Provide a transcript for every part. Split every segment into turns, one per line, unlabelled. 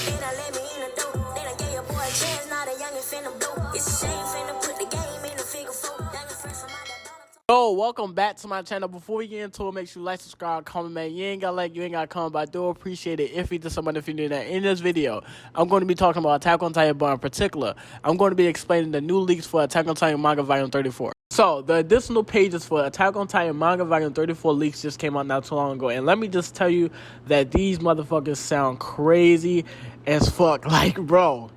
Then I let me in the door. Then I gave your boy a chance. Now the youngin' finna blow. It's a shame finna put the game in the figure four. Youngin' fresh from out that bottom.
Yo, welcome back to my channel. Before we get into it, make sure you like, subscribe, comment, man. You ain't gotta like, you ain't gotta comment, but I do appreciate it if you did somebody if you do that. In this video, I'm going to be talking about Attack on Titan, but in particular, I'm going to be explaining the new leaks for Attack on Titan Manga Volume 34. So, the additional pages for Attack on Titan Manga Volume 34 leaks just came out not too long ago. And let me just tell you that these motherfuckers sound crazy as fuck. Like, bro,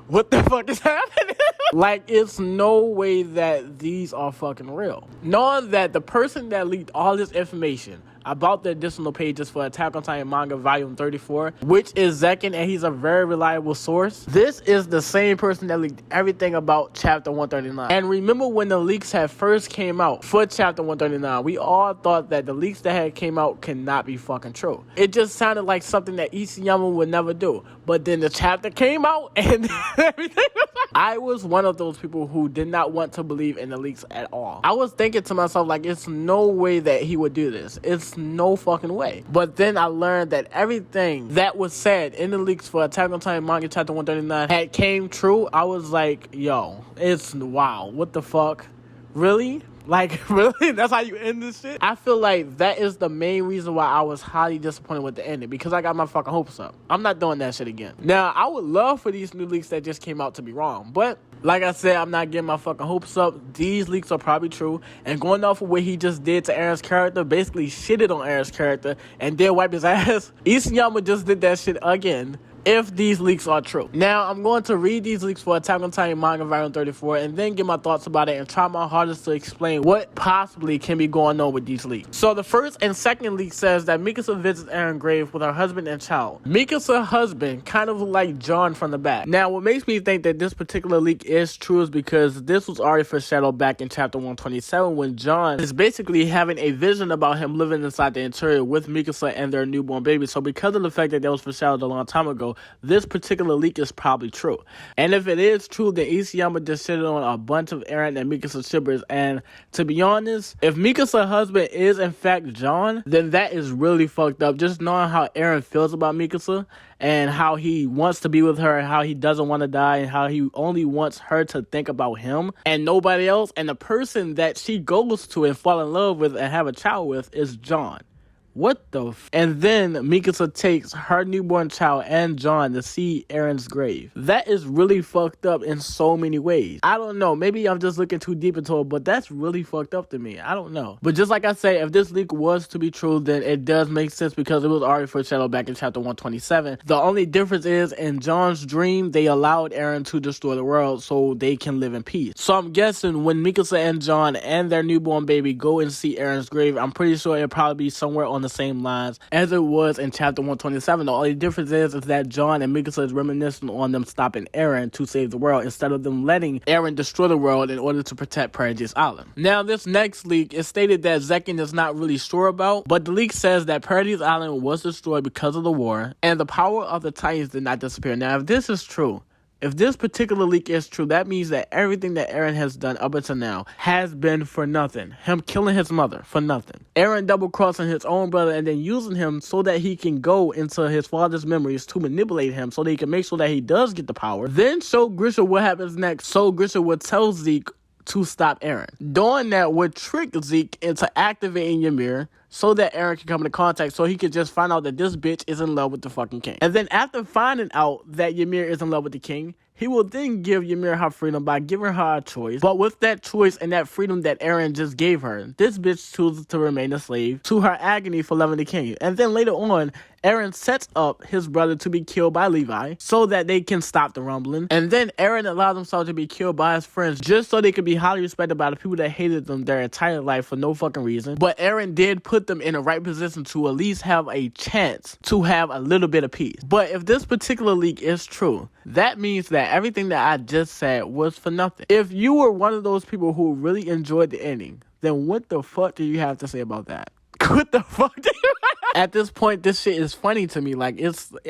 what the fuck is happening? Like, it's no way that these are fucking real. Knowing that the person that leaked all this information about the additional pages for Attack on Titan Manga Volume 34, which is Zekin, and he's a very reliable source. This is the same person that leaked everything about Chapter 139. And remember when the leaks had first came out for Chapter 139, we all thought that the leaks that had came out cannot be fucking true. It just sounded like something that Isyama would never do. But then the chapter came out and everything was like, I was one of those people who did not want to believe in the leaks at all. I was thinking to myself, like, it's no way that he would do this. It's no fucking way. But then I learned that everything that was said in the leaks for Attack on Titan Manga Chapter 139 had came true. I was like, yo, it's wow. What the fuck? Really? Like, really? That's how you end this shit? I feel like that is the main reason why I was highly disappointed with the ending, because I got my fucking hopes up. I'm not doing that shit again. Now, I would love for these new leaks that just came out to be wrong, but like I said, I'm not getting my fucking hopes up. These leaks are probably true, and going off of what he just did to Eren's character, basically shitted on Eren's character, and then wiped his ass, Isayama just did that shit again. If these leaks are true. Now, I'm going to read these leaks for Attack on Titan Manga Volume 34 and then get my thoughts about it and try my hardest to explain what possibly can be going on with these leaks. So, the first and second leak says that Mikasa visits Eren's grave with her husband and child. Mikasa's husband kind of looked like John from the back. Now, what makes me think that this particular leak is true is because this was already foreshadowed back in Chapter 127 when John is basically having a vision about him living inside the interior with Mikasa and their newborn baby. So, because of the fact that was foreshadowed a long time ago, this particular leak is probably true. And if it is true, then Isayama just shitted on a bunch of Eren and Mikasa shippers. And to be honest, if Mikasa's husband is in fact John, then that is really fucked up. Just knowing how Eren feels about Mikasa and how he wants to be with her and how he doesn't want to die and how he only wants her to think about him and nobody else. And the person that she goes to and fall in love with and have a child with is John. What the f? And then Mikasa takes her newborn child and John to see Eren's grave. That is really fucked up in so many ways. I don't know. Maybe I'm just looking too deep into it, but that's really fucked up to me. I don't know. But just like I say, if this leak was to be true, then it does make sense because it was already foreshadowed back in Chapter 127. The only difference is in John's dream, they allowed Eren to destroy the world so they can live in peace. So I'm guessing when Mikasa and John and their newborn baby go and see Eren's grave, I'm pretty sure it'll probably be somewhere on the same lines as it was in Chapter 127. The only difference is that John and Mikasa is reminiscent on them stopping Eren to save the world instead of them letting Eren destroy the world in order to protect Paradis Island. Now, this next leak is stated that Zekin is not really sure about, but the leak says that Paradis Island was destroyed because of the war, and the power of the Titans did not disappear. Now, if this is true, if this particular leak is true, that means that everything that Eren has done up until now has been for nothing. Him killing his mother for nothing. Eren double-crossing his own brother and then using him so that he can go into his father's memories to manipulate him so that he can make sure that he does get the power. Then show Grisha what happens next so Grisha would tell Zeke to stop Eren. Doing that would trick Zeke into activating Ymir so that Eren can come into contact so he could just find out that this bitch is in love with the fucking king. And then after finding out that Ymir is in love with the king, he will then give Ymir her freedom by giving her a choice. But with that choice and that freedom that Eren just gave her, this bitch chooses to remain a slave to her agony for loving the king. And then later on, Eren sets up his brother to be killed by Levi so that they can stop the rumbling. And then Eren allows himself to be killed by his friends just so they could be highly respected by the people that hated them their entire life for no fucking reason. But Eren did put them in the right position to at least have a chance to have a little bit of peace. But if this particular leak is true, that means that everything that I just said was for nothing. If you were one of those people who really enjoyed the ending, then what the fuck do you have to say about that? What the fuck do you At this point, this shit is funny to me. Like,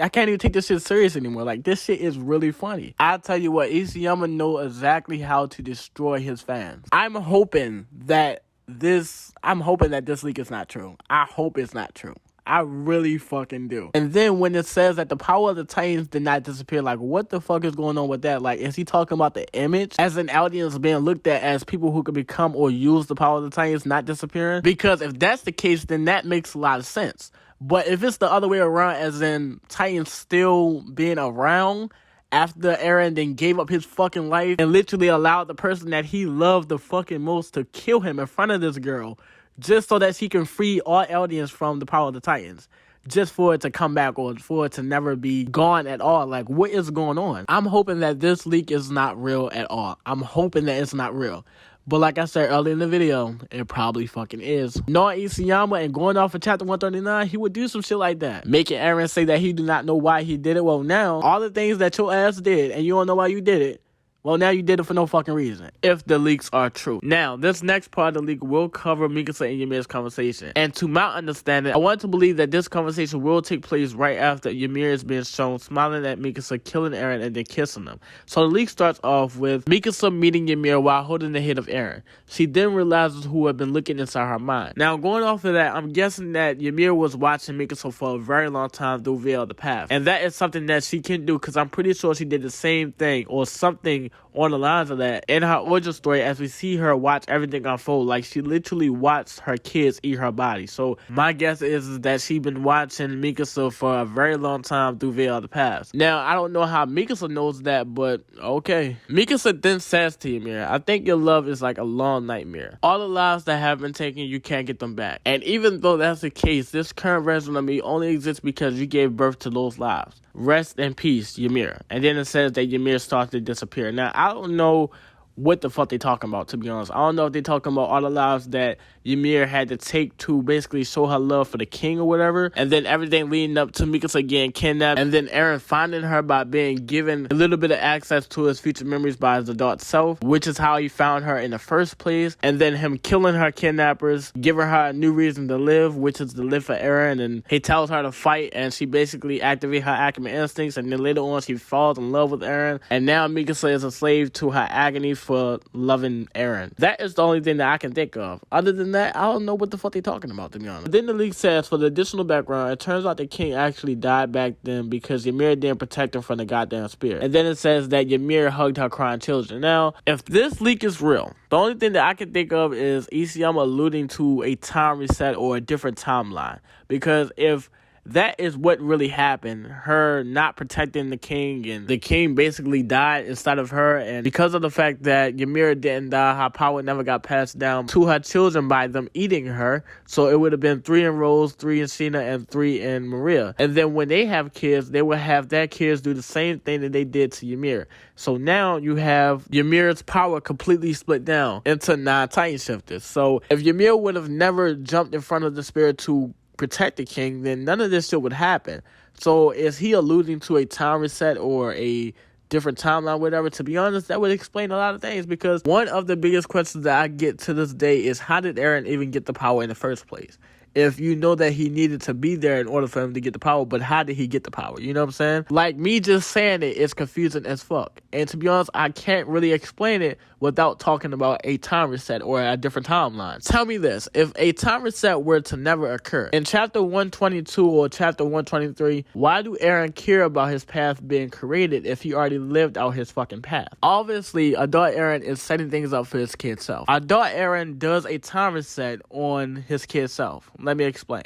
I can't even take this shit serious anymore. Like, this shit is really funny. I tell you what, Isayama know exactly how to destroy his fans. I'm hoping that this leak is not true. I hope it's not true. I really fucking do. And then when it says that the power of the Titans did not disappear, like, what the fuck is going on with that? Like, is he talking about the image as an audience being looked at as people who could become or use the power of the Titans not disappearing? Because if that's the case, then that makes a lot of sense. But if it's the other way around, as in Titans still being around after Eren then gave up his fucking life and literally allowed the person that he loved the fucking most to kill him in front of this girl, just so that she can free all aliens from the power of the Titans, just for it to come back or for it to never be gone at all. Like, what is going on? I'm hoping that this leak is not real at all. I'm hoping that it's not real. But like I said earlier in the video, it probably fucking is. Knowing Isayama and going off of chapter 139, he would do some shit like that. Making Eren say that he do not know why he did it. Well, now, all the things that your ass did and you don't know why you did it, well, now you did it for no fucking reason, if the leaks are true. Now, this next part of the leak will cover Mikasa and Ymir's conversation. And to my understanding, I want to believe that this conversation will take place right after Ymir is being shown smiling at Mikasa, killing Eren, and then kissing him. So the leak starts off with Mikasa meeting Ymir while holding the head of Eren. She then realizes who had been looking inside her mind. Now, going off of that, I'm guessing that Ymir was watching Mikasa for a very long time through Veil of the Past. And that is something that she can do, because I'm pretty sure she did the same thing or something on the lines of that in her origin story, as we see her watch everything unfold. Like, she literally watched her kids eat her body. So my guess is that she's been watching Mikasa for a very long time through Veil of the Past. Now, I don't know how Mikasa knows that, but okay. Mikasa then says to Ymir, I think your love is like a long nightmare. All the lives that have been taken, you can't get them back. And even though that's the case, this current version of me only exists because you gave birth to those lives. Rest in peace, Ymir. And then it says that Ymir starts to disappear. Now, I don't know what the fuck they talking about, to be honest. I don't know if they talking about all the lives that Ymir had to take to basically show her love for the king or whatever, and then everything leading up to Mikasa getting kidnapped, and then Eren finding her by being given a little bit of access to his future memories by his adult self, which is how he found her in the first place, and then him killing her kidnappers, giving her a new reason to live, which is to live for Eren, and he tells her to fight, and she basically activates her Akuma instincts, and then later on she falls in love with Eren, and now Mikasa is a slave to her agony for loving Eren. That is the only thing that I can think of. Other than that, I don't know what the fuck they talking about, to be honest. Then the leak says, for the additional background, it turns out the king actually died back then because Ymir didn't protect him from the goddamn spear. And then it says that Ymir hugged her crying children. Now, if this leak is real, the only thing that I can think of is Isayama alluding to a time reset or a different timeline. Because if that is what really happened, her not protecting the king, and the king basically died instead of her, and because of the fact that Ymir didn't die, her power never got passed down to her children by them eating her, so it would have been 3 in Rose, 3 in Sheena, and 3 in Maria. And then when they have kids, they will have their kids do the same thing that they did to Ymir. So now you have Ymir's power completely split down into 9 Titan shifters. So if Ymir would have never jumped in front of the spirit to protect the king, then none of this shit would happen. So is he alluding to a time reset or a different timeline, whatever? To be honest, that would explain a lot of things, because one of the biggest questions that I get to this day is, how did Eren even get the power in the first place? If you know that he needed to be there in order for him to get the power, but how did he get the power? You know what I'm saying? Like, me just saying it is confusing as fuck. And to be honest, I can't really explain it without talking about a time reset or a different timeline. Tell me this, if a time reset were to never occur, in chapter 122 or chapter 123, why do Eren care about his path being created if he already lived out his fucking path? Obviously, adult Eren is setting things up for his kid self. Adult Eren does a time reset on his kid self. Let me explain.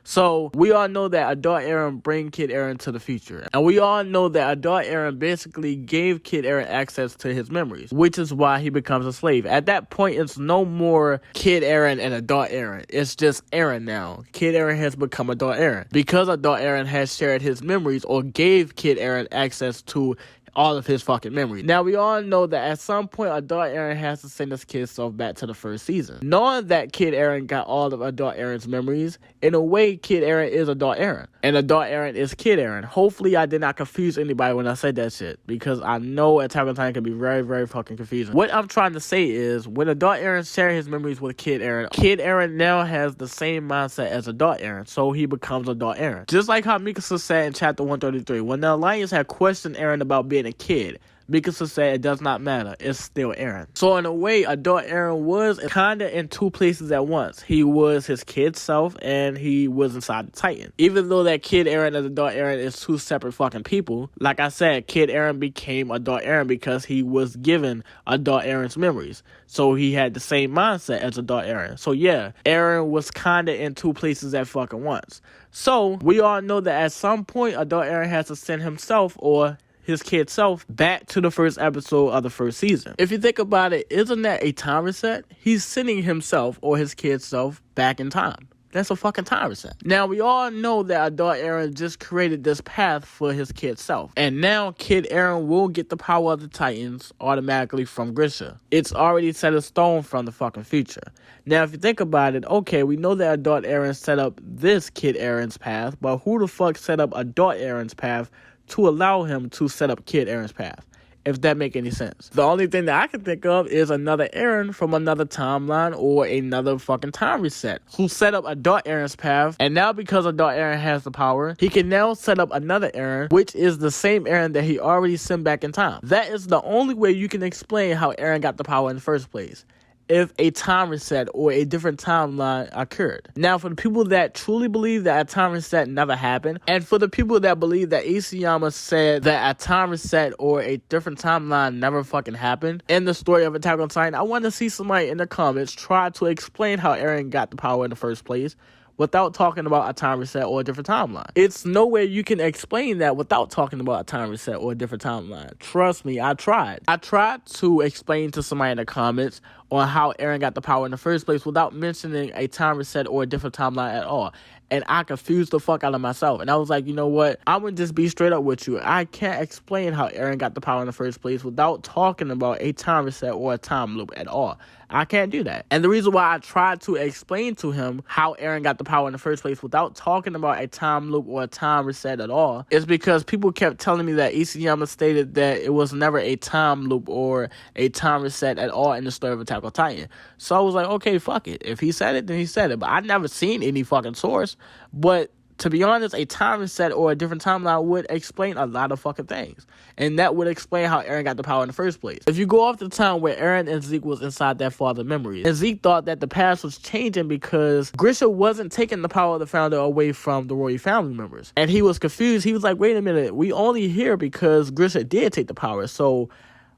So, we all know that adult Eren bring Kid Eren to the future. And we all know that adult Eren basically gave Kid Eren access to his memories, which is why he becomes a slave. At that point, it's no more Kid Eren and adult Eren. It's just Eren now. Kid Eren has become adult Eren, because adult Eren has shared his memories or gave Kid Eren access to all of his fucking memories. Now, we all know that at some point, adult Eren has to send his kid self back to the first season. Knowing that Kid Eren got all of adult Eren's memories, in a way, Kid Eren is adult Eren, and adult Eren is Kid Eren. Hopefully, I did not confuse anybody when I said that shit, because I know Attack on Titan can be very, very fucking confusing. What I'm trying to say is, when adult Eren shares his memories with Kid Eren now has the same mindset as adult Eren, so he becomes adult Eren. Just like how Mikasa said in chapter 133, when the Alliance had questioned Eren about being being a kid. Mikasa said it does not matter, it's still Eren. So in a way, adult Eren was kinda in two places at once. He was his kid self and he was inside the Titan. Even though that kid Eren and adult Eren is two separate fucking people, like I said, kid Eren became adult Eren because he was given adult Eren's memories. So he had the same mindset as adult Eren. So yeah, Eren was kinda in two places at fucking once. So we all know that at some point adult Eren has to send himself or his kid self back to the first episode of the first season. If you think about it, isn't that a time reset? He's sending himself or his kid self back in time. That's a fucking time reset. Now, we all know that adult Eren just created this path for his kid self. And now, kid Eren will get the power of the Titans automatically from Grisha. It's already set in stone from the fucking future. Now, if you think about it, okay, we know that adult Eren set up this kid Eren's path, but who the fuck set up adult Eren's path to allow him to set up kid Eren's path, if that make any sense? The only thing that I can think of is another Eren from another timeline or another fucking time reset who set up adult Eren's path, and now because adult Eren has the power, he can now set up another Eren, which is the same Eren that he already sent back in time. That is the only way you can explain how Eren got the power in the first place, if a time reset or a different timeline occurred. Now, for the people that truly believe that a time reset never happened, and for the people that believe that Isayama said that a time reset or a different timeline never fucking happened in the story of Attack on Titan, I want to see somebody in the comments try to explain how Eren got the power in the first place without talking about a time reset or a different timeline. It's no way you can explain that without talking about a time reset or a different timeline. Trust me, I tried. I tried to explain to somebody in the comments on how Eren got the power in the first place without mentioning a time reset or a different timeline at all. And I confused the fuck out of myself. And I was like, you know what? I'm going to just be straight up with you. I can't explain how Eren got the power in the first place without talking about a time reset or a time loop at all. I can't do that. And the reason why I tried to explain to him how Eren got the power in the first place without talking about a time loop or a time reset at all is because people kept telling me that Isayama stated that it was never a time loop or a time reset at all in the story of Attack on Titan. So I was like, okay, fuck it. If he said it, then he said it. But I'd never seen any fucking source. But to be honest, a time reset or a different timeline would explain a lot of fucking things. And that would explain how Eren got the power in the first place. If you go off the time where Eren and Zeke was inside that father memory, and Zeke thought that the past was changing because Grisha wasn't taking the power of the founder away from the royal family members. And he was confused. He was like, wait a minute, we only here because Grisha did take the power. So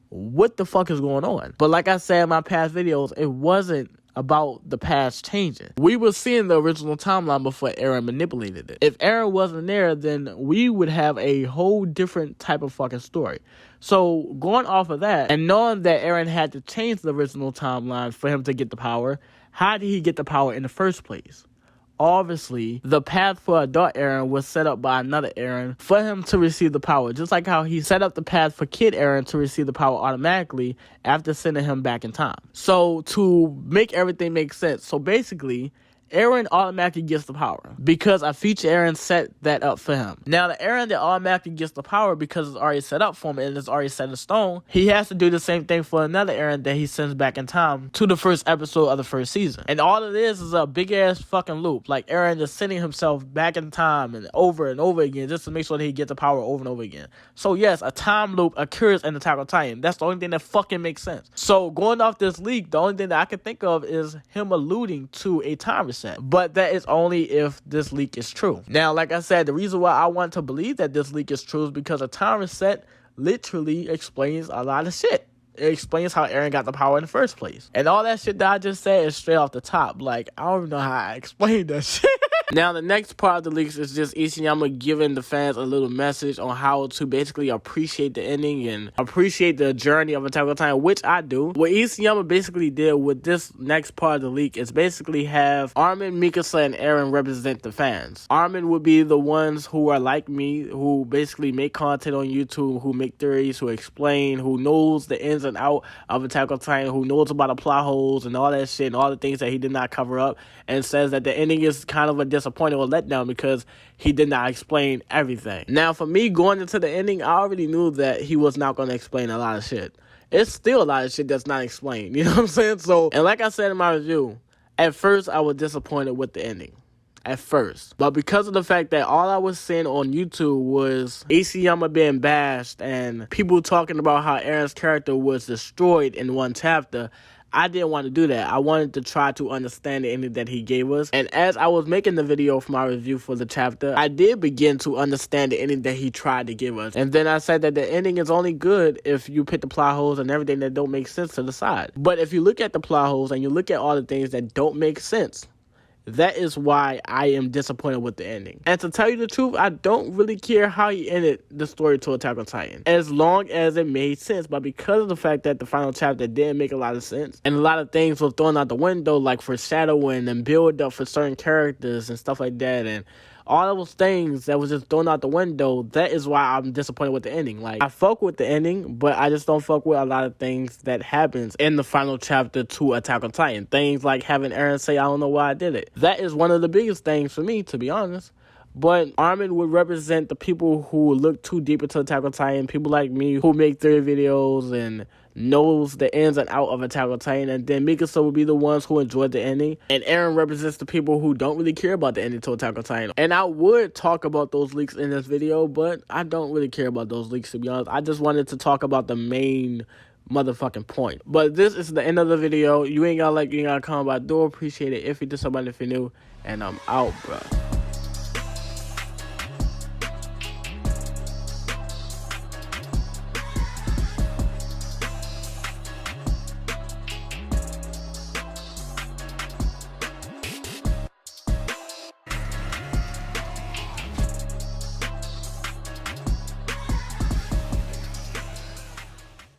what the fuck is going on? But like I said in my past videos, it wasn't about the past changing. We were seeing the original timeline before Eren manipulated it. If Eren wasn't there, then we would have a whole different type of fucking story. So going off of that, and knowing that Eren had to change the original timeline for him to get the power, how did he get the power in the first place? Obviously, the path for adult Eren was set up by another Eren for him to receive the power, just like how he set up the path for kid Eren to receive the power automatically after sending him back in time. So to make everything make sense, so basically Eren automatically gets the power because a future Eren set that up for him. Now, the Eren that automatically gets the power because it's already set up for him and it's already set in stone, he has to do the same thing for another Eren that he sends back in time to the first episode of the first season. And all it is a big-ass fucking loop. Like, Eren just sending himself back in time and over again just to make sure that he gets the power over and over again. So, yes, a time loop occurs in Attack on Titan. That's the only thing that fucking makes sense. So, going off this leak, the only thing that I can think of is him alluding to a time reset. But that is only if this leak is true. Now, like I said, the reason why I want to believe that this leak is true is because a time reset literally explains a lot of shit. It explains how Eren got the power in the first place. And all that shit that I just said is straight off the top. Like, I don't even know how I explained that shit. Now, the next part of the leaks is just Isayama giving the fans a little message on how to basically appreciate the ending and appreciate the journey of Attack on Titan, which I do. What Isayama basically did with this next part of the leak is basically have Armin, Mikasa, and Eren represent the fans. Armin would be the ones who are like me, who basically make content on YouTube, who make theories, who explain, who knows the ins and out of Attack on Titan, who knows about the plot holes and all that shit and all the things that he did not cover up, and says that the ending is kind of a disappointing or letdown because he did not explain everything. Now, for me, going into the ending, I already knew that he was not going to explain a lot of shit. It's still a lot of shit that's not explained, you know what I'm saying? So, and like I said in my review, at first I was disappointed with the ending. at first. But because of the fact that all I was seeing on YouTube was Isyama being bashed and people talking about how Eren's character was destroyed in one chapter, I didn't want to do that. I wanted to try to understand the ending that he gave us. And as I was making the video for my review for the chapter, I did begin to understand the ending that he tried to give us. And then I said that the ending is only good if you put the plot holes and everything that don't make sense to the side. But if you look at the plot holes and you look at all the things that don't make sense, that is why I am disappointed with the ending. And to tell you the truth, I don't really care how he ended the story to Attack on Titan, as long as it made sense. But because of the fact that the final chapter didn't make a lot of sense, and a lot of things were thrown out the window, like foreshadowing and build up for certain characters and stuff like that, and all those things that was just thrown out the window, that is why I'm disappointed with the ending. Like, I fuck with the ending, but I just don't fuck with a lot of things that happens in the final chapter to Attack on Titan. Things like having Eren say, I don't know why I did it. That is one of the biggest things for me, to be honest. But Armin would represent the people who look too deep into Attack on Titan, people like me who make 30 videos and knows the ins and out of Attack on Titan, and then Mikasa would be the ones who enjoyed the ending, and Eren represents the people who don't really care about the ending to Attack on Titan. And I would talk about those leaks in this video, but I don't really care about those leaks, to be honest. I just wanted to talk about the main motherfucking point. But this is the end of the video. You ain't gotta like, you ain't gotta comment, but I do appreciate it if you did somebody if you're new, and I'm out, bro.